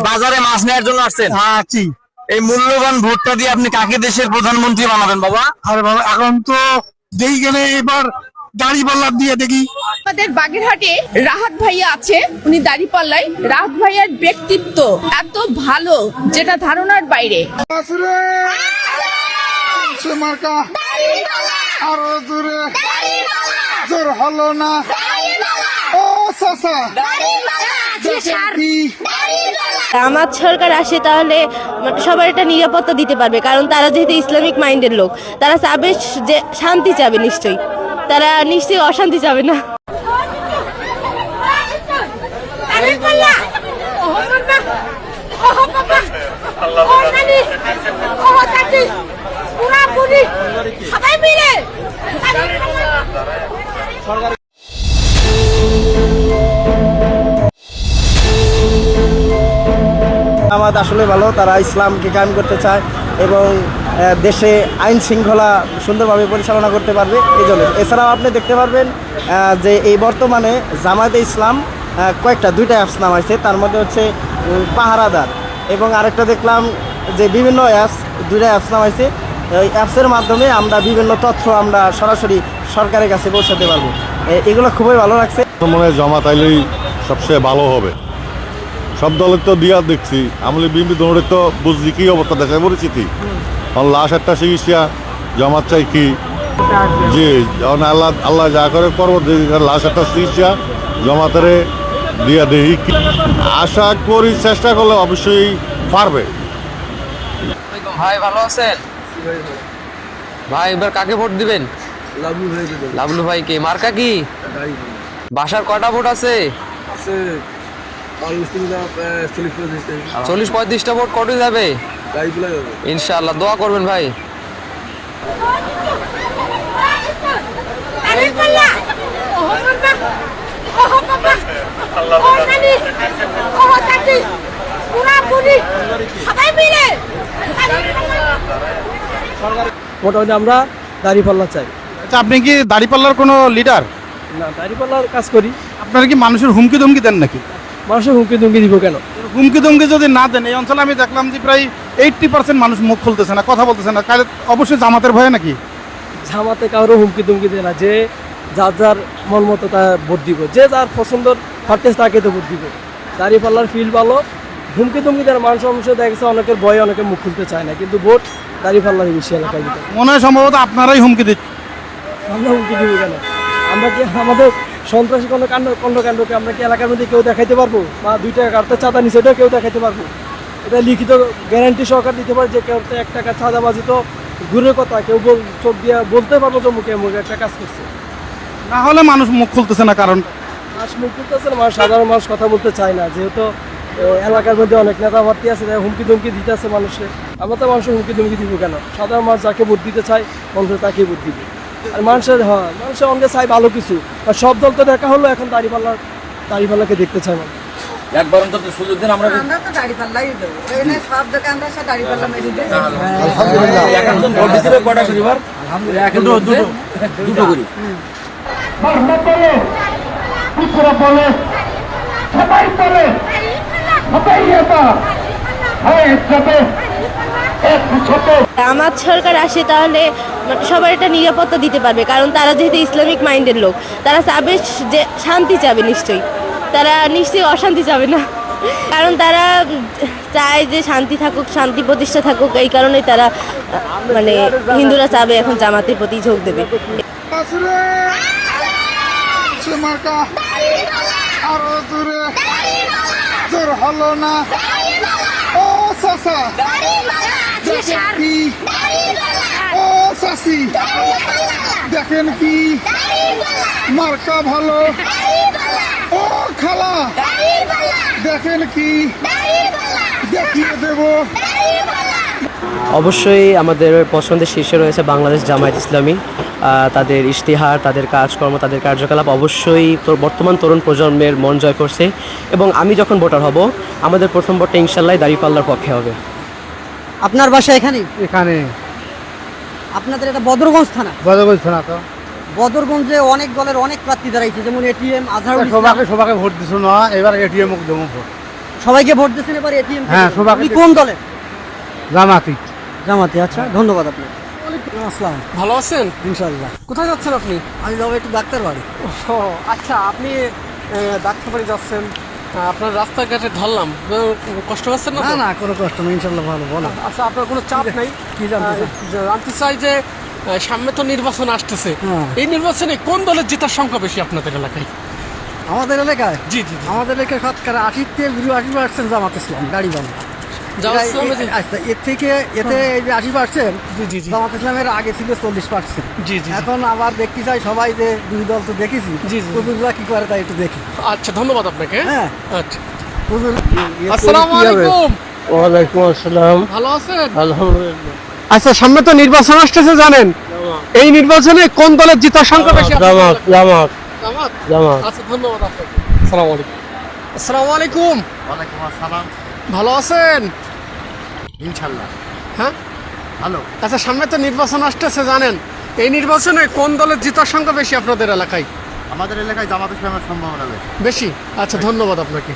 বাজারে মাছ নেওয়ার জন্য আসছেন? হ্যাঁ জি। এই মূল্যবান ভোটটা দিয়ে আপনি কাকে দেশের প্রধানমন্ত্রী বানাবেন বাবা? আরে বাবা এখন তো দেখি গেলে এবার দাড়ি পাল্লা দিয়ে দেখি। আমাদের বাগেরহাটে রাহাত ভাইয়া আছে, উনি দাঁড়িপাল্লায়। রাহাত ভাইয়ার ব্যক্তিত্ব এত ভালো যেটা ধারণার বাইরে। আরো জোরে জোর হলো না ও চাচা আমার সরকার আসে তাহলে সবার একটা নিরাপত্তা দিতে পারবে, কারণ তারা যেহেতু ইসলামিক মাইন্ডের লোক, তারা চাবে যে শান্তি চাবে, নিশ্চয়ই তারা নিশ্চয়ই অশান্তি চাবে না। জামাত আসলে ভালো, তারা ইসলামকে কায়েম করতে চায় এবং দেশে আইন শৃঙ্খলা সুন্দরভাবে পরিচালনা করতে পারবে এই জন্য। এছাড়াও আপনি দেখতে পারবেন যে এই বর্তমানে জামায়াতে ইসলাম দুইটা অ্যাপস নামাইছে, তার মধ্যে হচ্ছে পাহারাদার এবং আরেকটা দেখলাম যে বিভিন্ন দুইটা অ্যাপস নামাইছে। ওই অ্যাপসের মাধ্যমে আমরা বিভিন্ন তথ্য আমরা সরাসরি সরকারের কাছে পৌঁছাতে পারবো, এগুলো খুবই ভালো লাগছে। মনে হয় জামাত আইলেই সবচেয়ে ভালো হবে। সব দলের তো দিয়া দেখছি, আমলে বিএনপি দলের তো বুঝছি কি অবস্থা, দেখায় পরিচিতি। লাশ একটা চিকিৎসা জামাত চাই কি যে আল্লাহ আল্লাহ যা করে পরবর্তী লাশ একটা চিকিৎসা জামাতারে দিয়া দেই, আশা করি চেষ্টা করলে অবশ্যই পারবে। ভাই ভালো আছেন ভাই? এবার কাকে ভোট দিবেন? লাবলু ভাইকে। মার্কা কি? বাসার কয়টা ভোট আছে? 40-35টা ভোট কটে যাবে ইনশাআল্লাহ। দোয়া করবেন ভাই। মোটামুটি আমরা দাঁড়িপাল্লা চাই। আচ্ছা আপনি কি দাড়িপাল্লার কোনো লিডার? না, দাঁড়িপাল্লার কাজ করি। আপনারা কি মানুষের হুমকি ধমকি দেন নাকি? মানুষের হুমকি দুমকি দিব কেন? হুমকি ধমকি যদি না দেন, এই অঞ্চলে আমি দেখলাম যে প্রায় 80% মানুষ মুখ খুলতেছে না, কথা বলতেছে না, অবশ্যই জামাতের ভয়ে নাকি? জামাতে কারো হুমকি দুমকি দেয় না, যে যার যার মন মতো তা ভোট দিব, যে যার পছন্দর ফার্টেস তাকে তো ভোট দিব। দাঁড়িপাল্লার ফিল ভালো, হুমকি দুমকি দেয় মানুষ দেখেছে অনেকের ভয়ে অনেকে মুখ খুলতে চায় না, কিন্তু ভোট দাঁড়িপাল্লারই বেশি এলাকার ভিতরে। মনে হয় সম্ভবত আপনারাই হুমকি দিচ্ছেন। আমরা হুমকি দিব কেন? আমরা কি আমাদের সন্ত্রাসী কোনো কর্মকাণ্ডকে আমরা কি এলাকার মধ্যে কেউ দেখাইতে পারবো? বা 2 টাকা কাটতে চাঁদা নিচে ওটা কেউ দেখাইতে পারবো? এটা লিখিত গ্যারান্টি সরকার দিতে পারে যে কেউ 1 টাকা চাঁদাবাজি তো দূরের কথা, কেউ চোখ দিয়ে বলতে পারবো যে মুখে মুখে একটা কাজ করছে। না হলে মানুষ মুখ খুলতেছে না, কারণ মানুষ মুখ খুলতেছে না, সাধারণ মানুষ কথা বলতে চায় না, যেহেতু এলাকার মধ্যে অনেক নেতা ভর্তি আছে, হুমকি দুমকি দিতে আছে মানুষের। আমরা তো মানুষের হুমকি দুমকি দিব কেন? সাধারণ মানুষ যাকে ভোট দিতে চায় মানুষ তাকেই ভোট দিবে। আর মানুষের অঙ্গে চাই ভালো কিছু, আর সব দল তো দেখা হলো, এখন দাঁড়িপাল্লাকে দেখতে চায় মানুষ। একবার অন্তত সুযোগ দেন, আমরা তো দাঁড়িপাল্লাই দেবো, সব দোকান আমরা সব দাঁড়িপাল্লা মেরে দেবো। এখন ভোট দিতে হবে কয়টা শনিবার? আলহামদুলিল্লাহ দুটো করি। আমার সরকার আসে তাহলে সবার একটা নিরাপত্তা দিতে পারবে, কারণ তারা যেহেতু ইসলামিক মাইন্ডের লোক, তারা চাবে যে শান্তি চাবে, নিশ্চয়ই তারা নিশ্চয়ই অশান্তি চাবে না, কারণ তারা চায় যে শান্তি থাকুক, শান্তি প্রতিষ্ঠা থাকুক। এই কারণেই তারা মানে হিন্দুরা চাবে এখন জামাতের প্রতি ঝোঁক দেবে। আরো জোরে জোর হলো না ও চাচা কি ও চাচি দেখেন কি মার্কা ভালো ও খালা দেখেন কি দেখিয়ে দেব। অবশ্যই আমাদের পছন্দের শীর্ষে রয়েছে বাংলাদেশ জামায়াত ইসলামী। তাদের ইশতেহার, তাদের কাজকর্ম, তাদের কার্যকলাপ অবশ্যই বর্তমান তরুণ প্রজন্মের মন জয় করছে, এবং আমি যখন ভোটার হব আমাদের প্রথম ভোটটা ইনশাল্লাহ দাঁড়িপাল্লার পক্ষে হবে। আপনার বাসা এখানে? এখানে। আপনাদের এটা বদরগঞ্জ থানা? বদরগঞ্জ থানা। তো বদরগঞ্জে অনেক দলের অনেক প্রার্থী দাঁড়াইছে, যেমন এটিএম, আজহারুল সবাকে ভোট দিছো না, এবার এটিএম দেবো ভোট। সবাইকে ভোট দিচ্ছেন এবার এটিএম হ্যাঁ, সবাইকে আপনি কোন দলে? জামাতি। জামাতে। আচ্ছা, ধন্যবাদ আপনাকে। আসসালাম। ভালো আছেন? ইনশাআল্লাহ। কোথায় যাচ্ছেন আপনি? আমি যাবো একটু ডাক্তার বাড়ি। ও আচ্ছা, আপনি ডাক্তার বাড়ি যাচ্ছেন, আপনার রাস্তাঘাটে ধরলাম, কষ্ট পাচ্ছেন না? না না, কোনো কষ্ট নেই, ইনশাআল্লাহ ভালো। বলো। আচ্ছা, আপনার কোনো চাপ নেই? কি জানতে চান? জানতে চাই যে সামনে তো নির্বাচন আসতেছে, হ্যাঁ। এই নির্বাচনে কোন দলের জেতার সংখ্যা বেশি আপনাদের এলাকায়? আমাদের এলাকায় জি জি জি। আমাদের এলাকায় শতকরা 80% জামাত ইসলাম গাড়ি বাংলা। জামাত ইসলামে যে- আচ্ছা, এতে এই যে 80% জি জি জি জামাত ইসলামের আগে ছিল 40%। জি জি জি। এখন আবার দেখতে চাই সবাই যে দুই দল তো দেখেছি, জি, জি। হুজুররা কি করে তাই একটু দেখি। আচ্ছা, ধন্যবাদ আপনাকে। হ্যাঁ, আচ্ছা, হুজুর আসসালামু আলাইকুম। ওয়ালাইকুম আসসালাম। ভালো আছেন? আলহামদুলিল্লাহ। আচ্ছা, সামনে তো নির্বাচন আসতেছে জানেন, এই নির্বাচনে কোন দলের জেতার সংখ্যা বেশি? জামাত। জামাত। আচ্ছা, ধন্যবাদ আপনাকে। আসসালামু আলাইকুম। আসসালামু আলাইকুম। ওয়ালাইকুম আসসালাম। ভালো আছেন? ইনশাল্লাহ হ্যাঁ। ভালো। আচ্ছা, সামনে তো নির্বাচন আসতেছে জানেন, এই নির্বাচনে কোন দলের জেতার সংখ্যা বেশি আপনাদের এলাকায়? আমাদের এলাকায় জামাত ইসলামের সম্ভাবনা বেশি। বেশি? আচ্ছা, ধন্যবাদ আপনাকে।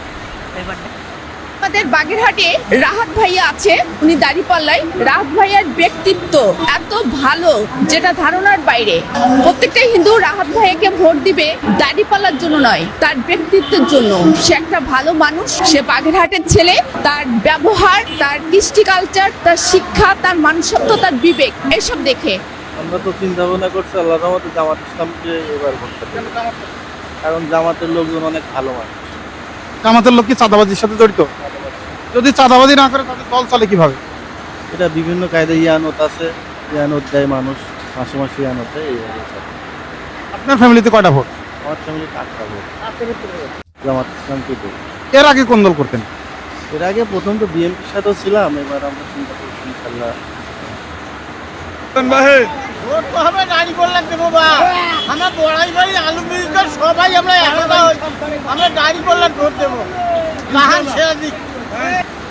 আমাদের বাগেরহাটে রাহাত ভাইয়া আছে, উনি দাঁড়িপাল্লায়। রাহাত ভাইয়ার ব্যক্তিত্ব এত ভালো যেটা ধারণার বাইরে। প্রত্যেকটা হিন্দু রাহাত ভাইয়াকে ভোট দিবে দাঁড়িপাল্লার জন্য নয়, তার ব্যক্তিত্বের জন্য। সে একটা ভালো মানুষ, সে বাগেরহাটের ছেলে। তার ব্যবহার, তার কৃষ্টি কালচার, তার শিক্ষা, তার মানুষত্ব, তার বিবেক, এসব দেখে আমরা তো চিন্তা ভাবনা করছি আল্লাহ রহমতে জামাত ইসলামকে এবার ভোট দেব। কারণ জামাতের লোকজন অনেক ভালো মানুষ। জামাতের লোক কি চাঁদাবাজির সাথে জড়িত? যদি চাঁদাবাজি না করে তাদের দল চলে কিভাবে? এটা বিভিন্ন কায়দায় ইয়ানত আছে, ইয়ানত দেয় মানুষ, মাসে মাসে ইয়ানত দেয়, এইভাবে চলে। আপনার ফ্যামিলিতে কয়টা ভোট? আমার ফ্যামিলি টাকা ভোট জামাত ইসলামকে দেব। এর আগে কোন দল করতেন? এর আগে প্রথম তো বিএনপির সাথেও ছিলাম, এবার আমরা চিন্তা করছি ইনশাল্লাহ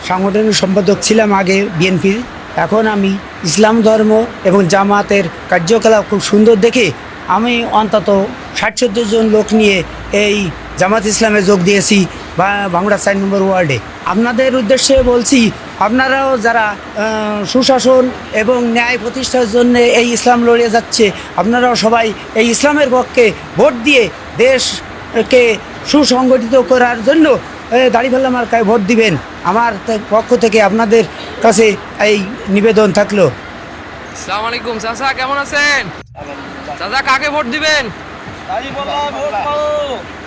সাংগঠনিক সম্পাদক ছিলাম আগে বিএনপির। এখন আমি ইসলাম ধর্ম এবং জামাতের কার্যকলাপ খুব সুন্দর দেখে আমি অন্তত ৬০-৭০ জন লোক নিয়ে এই জামাত ইসলামে যোগ দিয়েছি ভাঙড়া ৪ নম্বর ওয়ার্ডে। আপনাদের উদ্দেশ্যে বলছি, আপনারাও যারা সুশাসন এবং ন্যায় প্রতিষ্ঠার জন্য এই ইসলাম লড়িয়ে যাচ্ছে, আপনারাও সবাই এই ইসলামের পক্ষে ভোট দিয়ে দেশকে সুসংগঠিত করার জন্য দাঁড়িপাল্লা মার্কায় ভোট দিবেন। আমার পক্ষ থেকে আপনাদের কাছে এই নিবেদন থাকলো। আসসালামু আলাইকুম। চাচা কেমন আছেন? চাচা কাকে ভোট দিবেন?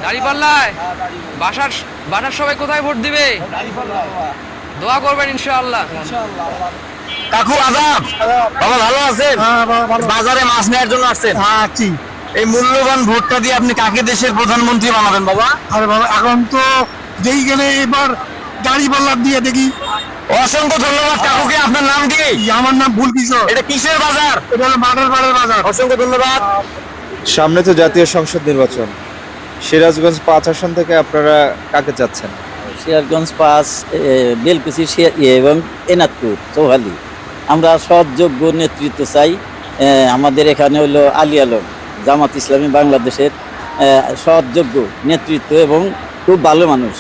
দাঁড়িপাল্লায়। বাসার সবাই কোথায় ভোট দিবে? দোয়া করবেন ইনশাআল্লাহ। কাকু আদাব, বাবা ভালো আছেন? বাজারে মাছ নেওয়ার জন্য আসছেন? আছি। এই মূল্যবান ভোটটা দিয়ে আপনি কাকে দেশের প্রধানমন্ত্রী বানাবেন বাবা? আরে বাবা, এখন তো যেই গেলে এবার দাঁড়িপাল্লা দিয়ে দেখি। অসংখ্য ধন্যবাদ কাকুকে। আপনার নাম কি? আমার নাম ভুল কিশোর। এটা কিসের বাজার? এটা হলো মাদারবাড়ের বাজার। অসংখ্য ধন্যবাদ। সামনে তো জাতীয় সংসদ নির্বাচন, সিরাজগঞ্জ ৫ আসন থেকে আপনারা কাকে চাচ্ছেন? সিরাজগঞ্জ ৫, বেলকুচি এবং এনাদপুর চৌহালি। আমরা সৎ যোগ্য নেতৃত্ব চাই। আমাদের এখানে হলো আলী আলম, জামাত ইসলামী বাংলাদেশের সৎ যোগ্য নেতৃত্ব এবং খুব ভালো মানুষ,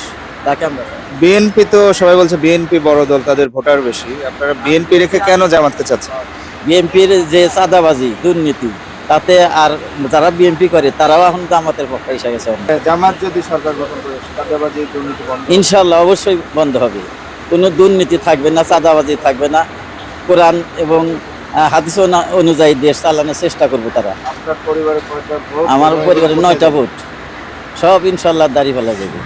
তাকে আমরা। বিএনপি তো সবাই বলছে বিএনপি বড় দল, তাদের ভোটার বেশি, আপনারা বিএনপি রেখে কেন জামাতকে চাচ্ছেন? বিএনপির যে চাঁদাবাজি দুর্নীতি, তাতে আর যারা বিএনপি করে তারাও এখন জামাতের পক্ষে এসে গেছে। জামাত যদি সরকার গঠন করে চাঁদাবাজি দুর্নীতি বন্ধ, ইনশাল্লাহ অবশ্যই বন্ধ হবে। কোনো দুর্নীতি থাকবে না, চাঁদাবাজি থাকবে না। কোরআন এবং হাদিস অনুযায়ী দেশ চালানোর চেষ্টা করবো তারা। আপনার পরিবারের কয়টা ভোট? আমার পরিবারের 9টা ভোট, সব ইনশাল্লাহ দাঁড়িপাল্লা যাবে।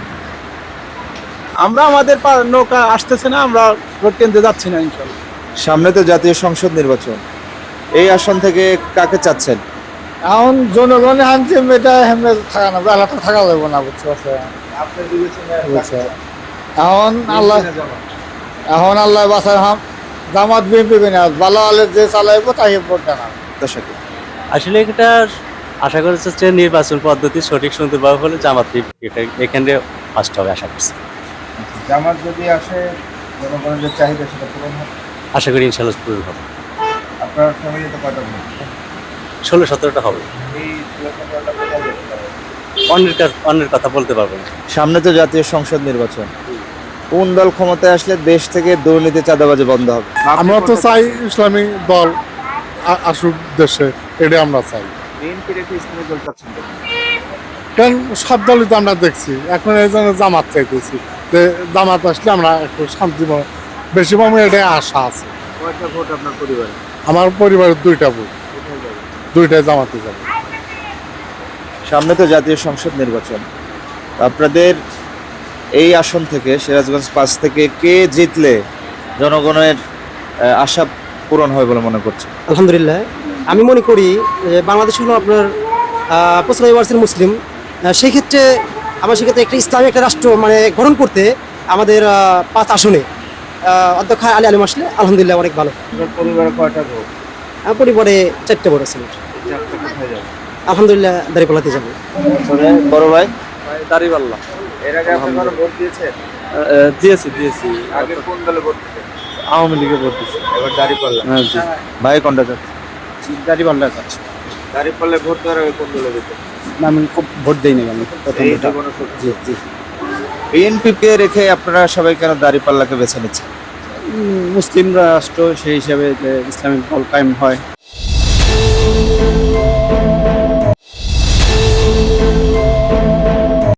আমরা আমাদের নৌকা আসতেছে না, আমরা ভোট কেন্দ্রে যাচ্ছি না ইনশাল্লাহ। সামনে তো জাতীয় সংসদ নির্বাচন, এই আসন থেকে কাকে চাচ্ছেন? এখন জনগণে আনছে এটা হেমে থাকা না, আলাদা থাকা যাবে না, বুঝতে পারছেন? আপনার বিবেচনায় এখন আল্লাহ বাসায় জামাত বিএনপি না, ভালো আলে যে চালাইবো তাই ভোট দেনা। আসলে এটা আশা করছে যে নির্বাচন পদ্ধতি সঠিক সুন্দরভাবে হলে জামাত এটা এখানে ফার্স্ট হবে আশা করছি। জামাত যদি আসে, জনগণের যে চাহিদা সেটা পূরণ হবে, আশা করি ইনশাল্লাহ পূরণ হবে। আপনার ফ্যামিলিতে কয়টা ভোট? 16-17টা হবে। এই 16-17টা কোথায় যেতে পারে? অন্যের কথা বলতে পারবো না। সামনে তো জাতীয় সংসদ নির্বাচন, কোন দল ক্ষমতায় আসলে দেশ থেকে দুর্নীতি চাঁদাবাজি বন্ধ হবে? আমরা তো চাই ইসলামী দল আসুক দেশে, এটাই আমরা চাই। বিএনপি রেখে ইসলামী দল চাচ্ছেন কেন? কারণ সব দলই তো আমরা দেখছি, এখন এই জন্য জামাত চাইতেছি যে জামাত আসলে আমরা একটু শান্তি বেশি পাবো, এটাই আশা আছে। কয়টা ভোট আপনার পরিবারে? আমার পরিবারের 2টা ভোট, 2টাই জামাতে যাবে। সামনে তো জাতীয় সংসদ নির্বাচন, আপনাদের এই আসন থেকে সিরাজগঞ্জ 5 থেকে কে জিতলে জনগণের আশা পূরণ হয় বলে মনে করছে? আলহামদুলিল্লাহ, আমি মনে করি বাংলাদেশ হলো আপনার 95% মুসলিম। সেই ক্ষেত্রে সেক্ষেত্রে একটা ইসলামী একটা রাষ্ট্র মানে গঠন করতে আমাদের 5 আসনে অধ্যক্ষ আলী আলিম আসলে আলহামদুলিল্লাহ অনেক ভালো। আপনার পরিবারে কয়টা ভোট? আমার পরিবারে 4টে ভোট আছে। চারটা কোথায় যাবে? আলহামদুলিল্লাহ দাঁড়িপাল্লাতে যাবে। বড় ভাই, দাড়িপাল্লা এর আগে আপনি কারো ভোট দিয়েছেন? দিয়েছি। আগে কোন দলে ভোট দিতেন? আওয়ামী লীগে ভোট দিয়েছি। এবার দাঁড়িপাল্লা। হ্যাঁ জি, ভাই কোনটা যাচ্ছে? দাড়িপাল্লা যাচ্ছে। দাঁড়িপাল্লায় ভোট দেওয়ার আগে কোন দলে দিতেন? না, আমি খুব ভোট দিইনি আমি প্রথম এই জীবনে বিএনপি কে রেখে আপনারা সবাই কেন দাঁড়িপাল্লাকে বেছে নিচ্ছেন? মুসলিম রাষ্ট্র সেই হিসাবে যে ইসলামিক দল কায়েম হয়।